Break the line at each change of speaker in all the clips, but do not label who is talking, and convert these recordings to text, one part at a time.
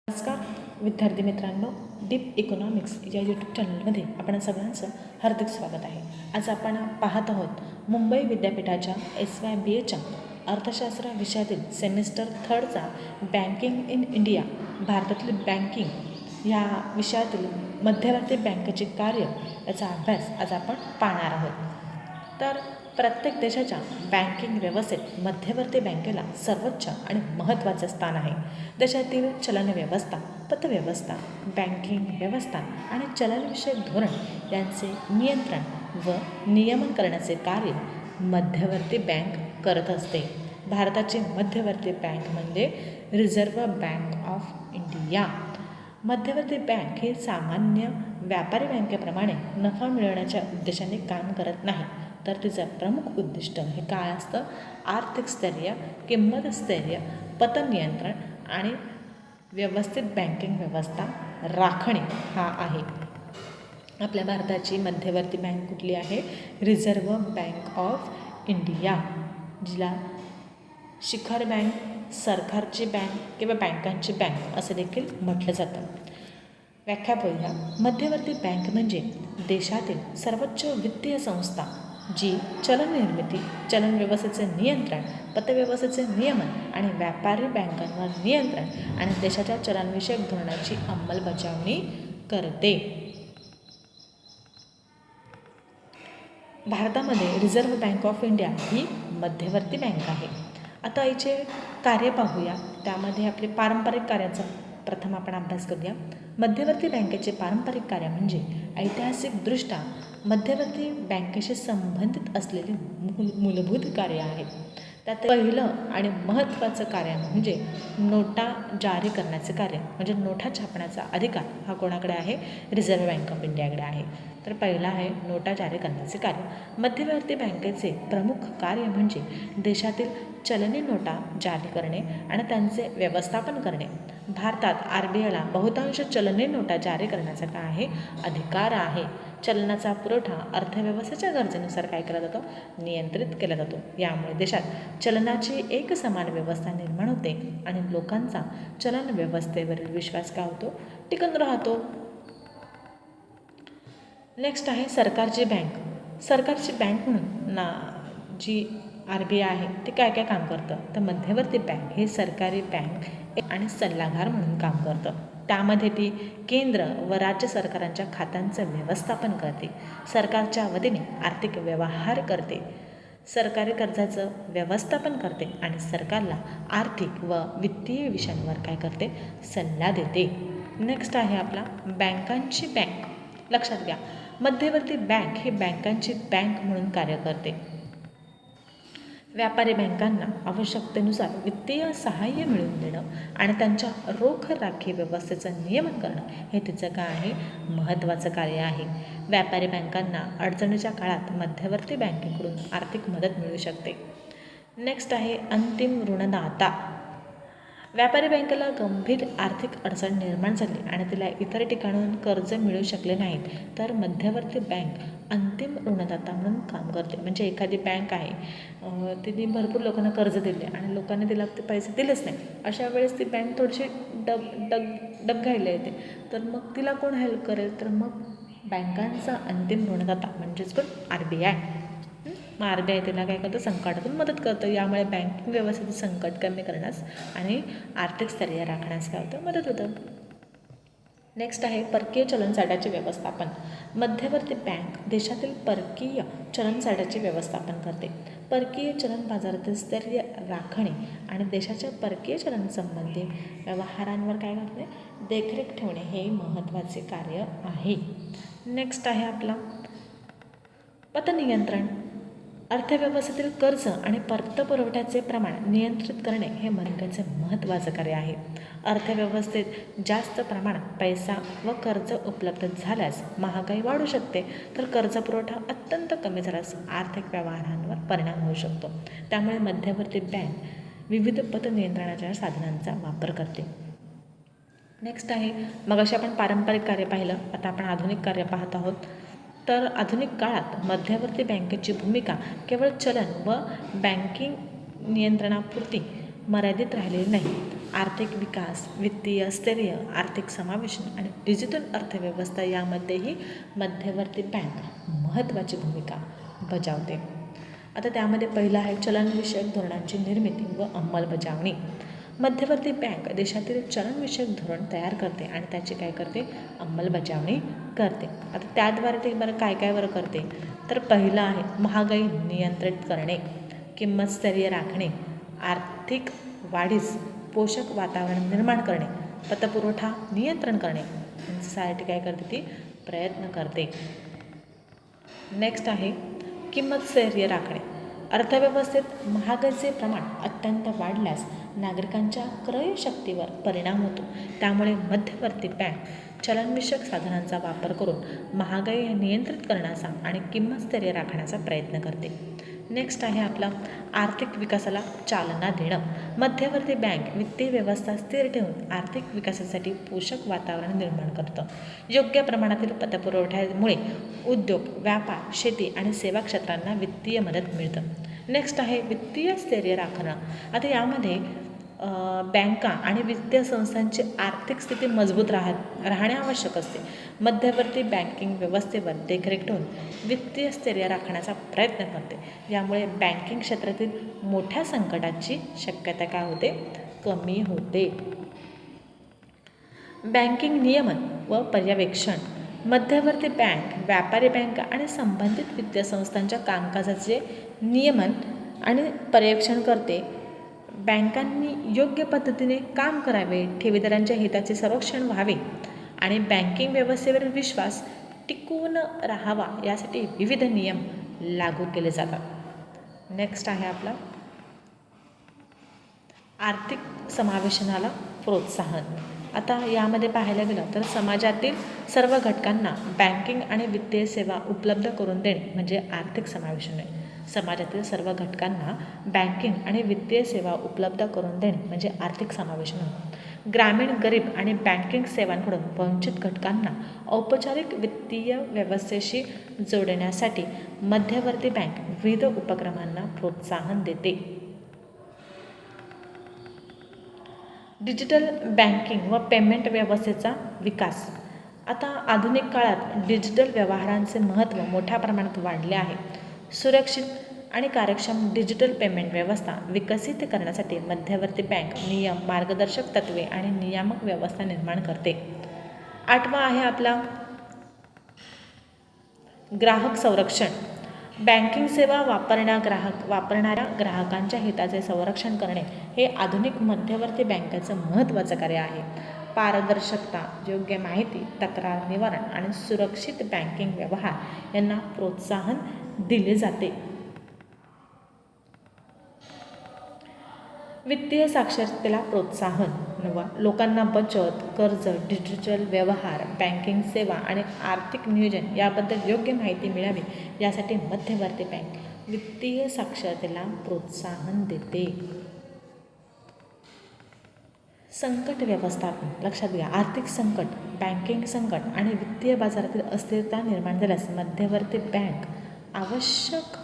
नमस्कार विद्यार्थी मित्रांनो, डीप इकॉनॉमिक्स या यूट्यूब चॅनलमध्ये आपण सगळ्यांचं हार्दिक स्वागत आहे. आज आपण पाहत आहोत मुंबई विद्यापीठाच्या SYBAच्या अर्थशास्त्र विषयातील सेमिस्टर 3चा बँकिंग इन इंडिया, भारतातील बँकिंग या विषयातील मध्यवर्ती बँकेचे कार्य याचा अभ्यास आज आपण पाहणार आहोत. तर प्रत्येक देशाच्या बँकिंग व्यवस्थेत मध्यवर्ती बँकेला सर्वोच्च आणि महत्त्वाचे स्थान आहे. देशातील चलन व्यवस्था, पतव्यवस्था, बँकिंग व्यवस्था आणि चलनविषयक धोरण यांचे नियंत्रण व नियमन करण्याचे कार्य मध्यवर्ती बँक करत असते. भारताची मध्यवर्ती बँक म्हणजे रिझर्व्ह बँक ऑफ इंडिया. मध्यवर्ती बँक ही सामान्य व्यापारी बँकेप्रमाणे नफा मिळवण्याच्या उद्देशाने काम करत नाही, तर तिचं प्रमुख उद्दिष्ट हे काय असतं? आर्थिक स्थैर्य, किंमत स्थैर्य, पतनियंत्रण आणि व्यवस्थित बँकिंग व्यवस्था राखणे हा आहे. आपल्या भारताची मध्यवर्ती बँक कुठली आहे? रिझर्व्ह बँक ऑफ इंडिया, जिला शिखर बँक, सरकारची बँक किंवा बँकांची बँक असं देखील म्हटलं जातं. व्याख्या पाहूया. मध्यवर्ती बँक म्हणजे देशातील सर्वोच्च वित्तीय संस्था जी चलन निर्मिती, चलन व्यवस्थेचे नियंत्रण, पतव्यवस्थेचे नियमन आणि व्यापारी बँकांवर नियंत्रण आणि देशाच्या चलनविषयक धोरणाची अंमलबजावणी करते. भारतामध्ये रिझर्व्ह बँक ऑफ इंडिया ही मध्यवर्ती बँक आहे. आता याचे कार्य पाहूया. त्यामध्ये आपले पारंपरिक कार्याचा प्रथम आपण अभ्यास करूया. मध्यवर्ती बँकेचे पारंपरिक कार्य म्हणजे ऐतिहासिकदृष्ट्या मध्यवर्ती बँकेशी संबंधित असलेले मूलभूत कार्य आहे. त्यात पहिलं आणि महत्त्वाचं कार्य म्हणजे नोटा जारी करण्याचे कार्य, म्हणजे नोटा छापण्याचा अधिकार हा कोणाकडे आहे? रिझर्व्ह बँक ऑफ इंडियाकडे आहे. तर पहिला आहे नोटा जारी करण्याचे कार्य. मध्यवर्ती बँकेचे प्रमुख कार्य म्हणजे देशातील चलनी नोटा जारी करणे आणि त्यांचे व्यवस्थापन करणे. भारतात RBIला बहुतांश चलनी नोटा जारी करण्याचा काय आहे? अधिकार आहे. चलनाचा पुरवठा अर्थव्यवस्थेच्या गरजेनुसार काय केला जातो? नियंत्रित केला जातो. यामुळे देशात चलनाची एकसमान व्यवस्था निर्माण होते आणि लोकांचा चलन व्यवस्थेवरील विश्वास काय होतो? टिकून राहतो. नेक्स्ट आहे सरकारची बँक. सरकारची बँक म्हणून जी RBI आहे ते काय काय काम करतं? तर मध्यवर्ती बँक ही सरकारी बँक आणि सल्लागार म्हणून काम करतं. त्यामध्ये ती केंद्र व राज्य सरकारांच्या खात्यांचं व्यवस्थापन करते, सरकारच्या वतीने आर्थिक व्यवहार करते, सरकारी कर्जाचं व्यवस्थापन करते आणि सरकारला आर्थिक व वित्तीय विषयांवर काय करते? सल्ला देते. नेक्स्ट आहे आपला बँकांची बँक. लक्षात घ्या, मध्यवर्ती बँक ही बँकांची बँक म्हणून कार्य करते. व्यापारी बँकांना आवश्यकतेनुसार वित्तीय सहाय्य मिळवून देणं आणि त्यांच्या रोख राखीव व्यवस्थेचं नियमन करणं हे तिचं काय आहे? महत्त्वाचं कार्य आहे. व्यापारी बँकांना अडचणीच्या काळात मध्यवर्ती बँकेकडून आर्थिक मदत मिळू शकते. नेक्स्ट आहे अंतिम ऋणदाता. व्यापारी बँकेला गंभीर आर्थिक अडचण निर्माण झाली आणि तिला इतर ठिकाणून कर्ज मिळू शकले नाहीत, तर मध्यवर्ती बँक अंतिम ऋणदाता म्हणून काम करते. म्हणजे एखादी बँक आहे, तिने भरपूर लोकांना कर्ज दिले आणि लोकांनी तिला ते पैसे दिलेच नाही, अशा वेळेस ती बँक थोडीशी डबघाईला येते. तर मग तिला कोण हेल्प करेल? तर मग बँकांचा अंतिम ऋणदाता म्हणजेच कोण? RBI. मग RBI तिला काय करतं? संकटातून मदत करतं. यामुळे बँकिंग व्यवस्थेचं संकट कमी करण्यास आणि आर्थिक स्थैर्य राखण्यास काय होतं? मदत होतं. नेक्स्ट आहे परकीय चलनसाठ्याचे व्यवस्थापन. मध्यवर्ती बँक देशातील परकीय चलनसाठ्याचे व्यवस्थापन करते. परकीय चलन बाजारातील स्थैर्य राखणे आणि देशाच्या परकीय चलनसंबंधी व्यवहारांवर काय करते? देखरेख ठेवणे हे महत्त्वाचे कार्य आहे. नेक्स्ट आहे आपला पतनियंत्रण. अर्थव्यवस्थेतील कर्ज आणि पतपुरवठ्याचे प्रमाण नियंत्रित करणे हे बँकेचे महत्त्वाचं कार्य आहे. अर्थव्यवस्थेत जास्त प्रमाणात पैसा व कर्ज उपलब्ध झाल्यास महागाई वाढू शकते, तर कर्जपुरवठा अत्यंत कमी झाल्यास आर्थिक व्यवहारांवर परिणाम होऊ शकतो. त्यामुळे मध्यवर्ती बँक विविध पतनियंत्रणाच्या साधनांचा वापर करते. नेक्स्ट आहे, मग अशी आपण पारंपरिक कार्य पाहिलं, आता आपण आधुनिक कार्य पाहत आहोत. तर आधुनिक काळात मध्यवर्ती बँकेची भूमिका केवळ चलन व बँकिंग नियंत्रणापुरती मर्यादित राहिलेली नाही, आर्थिक विकास, वित्तीय स्थैर्य, आर्थिक समावेशन आणि डिजिटल अर्थव्यवस्था यामध्येही मध्यवर्ती बँक महत्त्वाची भूमिका बजावते. आता त्यामध्ये पहिलं आहे चलनविषयक धोरणांची निर्मिती व अंमलबजावणी. मध्यवर्ती बँक देशातील चलनविषयक धोरण तयार करते आणि त्याची काय करते, अंमलबजावणी करते. आता त्याद्वारे ते काय बरं करते, तर पहिलं आहे महागाई नियंत्रित करणे, किंमत स्थैर्य राखणे, आर्थिक वाढीस पोषक वातावरण निर्माण करणे, पतपुरवठा नियंत्रण करणे यासाठी काय करते, ती प्रयत्न करते. नेक्स्ट आहे किंमत स्थैर्य राखणे. अर्थव्यवस्थेत महागाईचे प्रमाण अत्यंत वाढल्यास नागरिकांच्या क्रयशक्तीवर परिणाम होतो. त्यामुळे मध्यवर्ती बँक चलनविषयक साधनांचा वापर करून महागाई नियंत्रित करण्याचा आणि किंमत स्थैर्य राखण्याचा प्रयत्न करते. नेक्स्ट आहे आपला आर्थिक विकासाला चालना देणं. मध्यवर्ती बँक वित्तीय व्यवस्था स्थिर ठेवून आर्थिक विकासासाठी पोषक वातावरण निर्माण करतं. योग्य प्रमाणातील पतपुरवठ्यामुळे उद्योग, व्यापार, शेती आणि सेवा क्षेत्रांना वित्तीय मदत मिळतं. नेक्स्ट आहे वित्तीय स्थैर्य राखणं. आता यामध्ये बँका आणि वित्तीय संस्थांची आर्थिक स्थिती मजबूत राहणे आवश्यक असते. मध्यवर्ती बँकिंग व्यवस्थेवर देखरेख ठेवून वित्तीय स्थैर्य राखण्याचा प्रयत्न करते. यामुळे बँकिंग क्षेत्रातील मोठ्या संकटाची शक्यता काय होते, कमी होते. बँकिंग नियमन व पर्यवेक्षण. मध्यवर्ती बँक व्यापारी बँका आणि संबंधित वित्तीय संस्थांच्या कामकाजाचे नियमन आणि पर्यवेक्षण करते. बँकांनी योग्य पद्धतीने काम करावे, ठेवीदारांच्या हिताचे संरक्षण व्हावे आणि बँकिंग व्यवस्थेवर विश्वास टिकून राहावा यासाठी विविध नियम लागू केले जातात. नेक्स्ट आहे आपला आर्थिक समावेशनाला प्रोत्साहन. आता यामध्ये पाहायला गेलं तर समाजातील सर्व घटकांना बँकिंग आणि वित्तीय सेवा उपलब्ध करून देणे म्हणजे आर्थिक समावेशन आहे. समाजातील सर्व घटकांना बँकिंग आणि वित्तीय सेवा उपलब्ध करून देणे म्हणजे आर्थिक समावेशन होय. ग्रामीण, गरीब आणि बँकिंग सेवांकडून वंचित घटकांना औपचारिक वित्तीय व्यवस्थेशी जोडण्यासाठी मध्यवर्ती बँक विविध उपक्रमांना प्रोत्साहन देते. डिजिटल बँकिंग व पेमेंट व्यवस्थेचा विकास. आता आधुनिक काळात डिजिटल व्यवहारांचे महत्त्व मोठ्या प्रमाणात वाढले आहे. सुरक्षित आणि कार्यक्षम डिजिटल पेमेंट व्यवस्था विकसित करण्यासाठी मध्यवर्ती बँक नियम, मार्गदर्शक तत्त्वे आणि नियामक व्यवस्था निर्माण करते. आठवा आहे आपला ग्राहक संरक्षण. बँकिंग सेवा वापरणाऱ्या ग्राहकांच्या हिताचे संरक्षण करणे हे आधुनिक मध्यवर्ती बँकेचं महत्त्वाचं कार्य आहे. पारदर्शकता, योग्य माहिती, तक्रार निवारण आणि सुरक्षित बँकिंग व्यवहार यांना प्रोत्साहन दिले जाते. वित्तीय साक्षरतेला प्रोत्साहन. लोकांना बचत, कर्ज, डिजिटल व्यवहार, बँकिंग सेवा आणि आर्थिक नियोजन याबद्दल योग्य माहिती मिळावी यासाठी मध्यवर्ती बँक वित्तीय साक्षरतेला प्रोत्साहन देते. संकट व्यवस्थापन. लक्षात घ्या, आर्थिक संकट, बँकिंग संकट आणि वित्तीय बाजारातील अस्थिरता निर्माण झाल्यास मध्यवर्ती बँक आवश्यक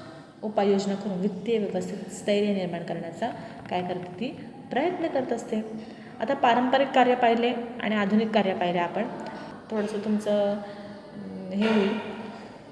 उपाययोजना करून वित्तीय व्यवस्थेत स्थैर्य निर्माण करण्याचा काय करते, ती प्रयत्न करत असते. आता पारंपरिक कार्य पाहिले आणि आधुनिक कार्य पाहिले आपण. थोडंसं तुमचं हे होईल,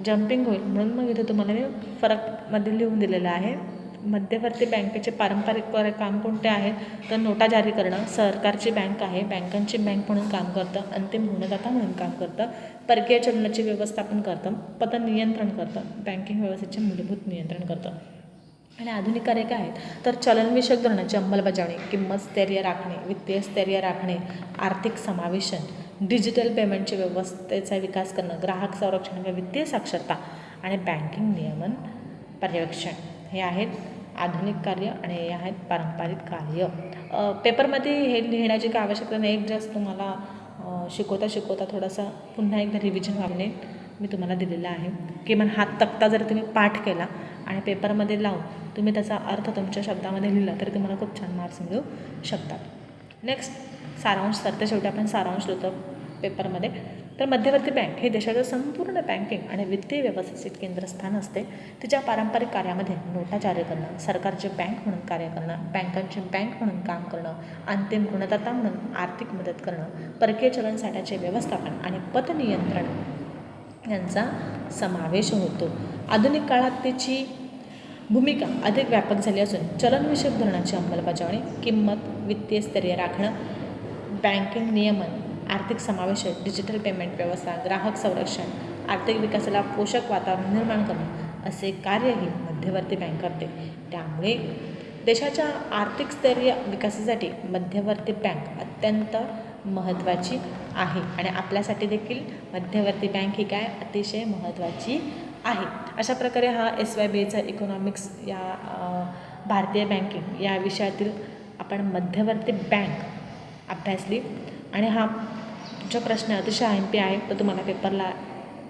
जम्पिंग होईल, म्हणून मग इथे तुम्हाला मी फरकमध्ये लिहून दिलेलं आहे. मध्यवर्ती बँकेचे पारंपरिक काम कोणते आहेत, तर नोटा जारी करणं. सरकारची बँक आहे, बँकांची बँक म्हणून काम करतं. अंतिम ऋणदाता म्हणून काम करतं. परकीय चलनाचे व्यवस्थापन करतं. पतनियंत्रण करतं. बँकिंग व्यवस्थेचे मूलभूत नियंत्रण करतं. आणि आधुनिक कार्य काय आहेत, तर चलनविषयक धोरणाची अंमलबजावणी, किंमत स्थैर्य राखणे, वित्तीय स्थैर्य राखणे, आर्थिक समावेशन, डिजिटल पेमेंटची व्यवस्थेचा विकास करणं, ग्राहक संरक्षण व वित्तीय साक्षरता आणि बँकिंग नियमन पर्यवेक्षण हे आहेत आधुनिक कार्य आणि हे आहेत पारंपरिक कार्य. पेपरमध्ये हे लिहिण्याची काय आवश्यकता नाही. एक जास्त तुम्हाला शिकवता थोडासा पुन्हा एकदा रिव्हिजन व्हावे मी तुम्हाला दिलेला आहे. किमान हा तक्ता जर तुम्ही पाठ केला आणि पेपरमध्ये लावून तुम्ही त्याचा अर्थ तुमच्या शब्दामध्ये लिहिला तरी तुम्हाला खूप छान मार्क्स मिळू शकतात. नेक्स्ट सारांश. सरते शेवटी आपण सारांश लिहितो पेपरमध्ये. तर मध्यवर्ती बँक हे देशाचं संपूर्ण बँकिंग आणि वित्तीय व्यवस्थेचे केंद्रस्थान असते. तिच्या पारंपरिक कार्यामध्ये नोटा जारी करणं, सरकारची बँक म्हणून कार्य करणं, बँकांची बँक म्हणून काम करणं, अंतिम ऋणदाता म्हणून आर्थिक मदत करणं, परकीय चलन साठ्याचे व्यवस्थापन आणि पतनियंत्रण यांचा समावेश होतो. आधुनिक काळात त्याची भूमिका अधिक व्यापक झाली असून चलनविषयक धोरणाची अंमलबजावणी, किंमत, वित्तीय स्थैर्य राखणं, बँकिंग नियमन, आर्थिक समावेश, डिजिटल पेमेंट व्यवस्था, ग्राहक संरक्षण, आर्थिक विकासाला पोषक वातावरण निर्माण करणं असे कार्यही मध्यवर्ती बँक करते. त्यामुळे देशाच्या आर्थिक स्थैर्य विकासासाठी मध्यवर्ती बँक अत्यंत महत्त्वाची आहे आणि आपल्यासाठी देखील मध्यवर्ती बँक ही काय अतिशय महत्त्वाची आहे. अशा प्रकारे हा SYBAचा इकॉनॉमिक्स या भारतीय बँकिंग या विषयातील आपण मध्यवर्ती बँक अभ्यासली आणि हा जो प्रश्न अतिशय MP आहे तो तुम्हाला पेपरला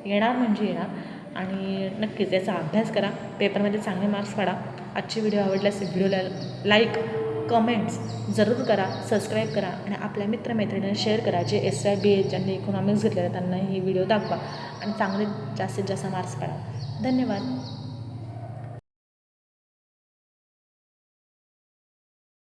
येणार म्हणजे येणार आणि नक्कीच याचा अभ्यास करा. पेपरमध्ये चांगले मार्क्स पाडा. आजची व्हिडिओ आवडल्यास व्हिडिओला लाईक, कमेंट्स जरूर करा, सबस्क्राईब करा आणि आपल्या मित्रमैत्रिणींना शेअर करा. जे SYBA ज्यांनी इकॉनॉमिक्स घेतलेलं त्यांना ही व्हिडिओ दाखवा आणि चांगले जास्तीत जास्त मार्क्स पाडा. धन्यवाद.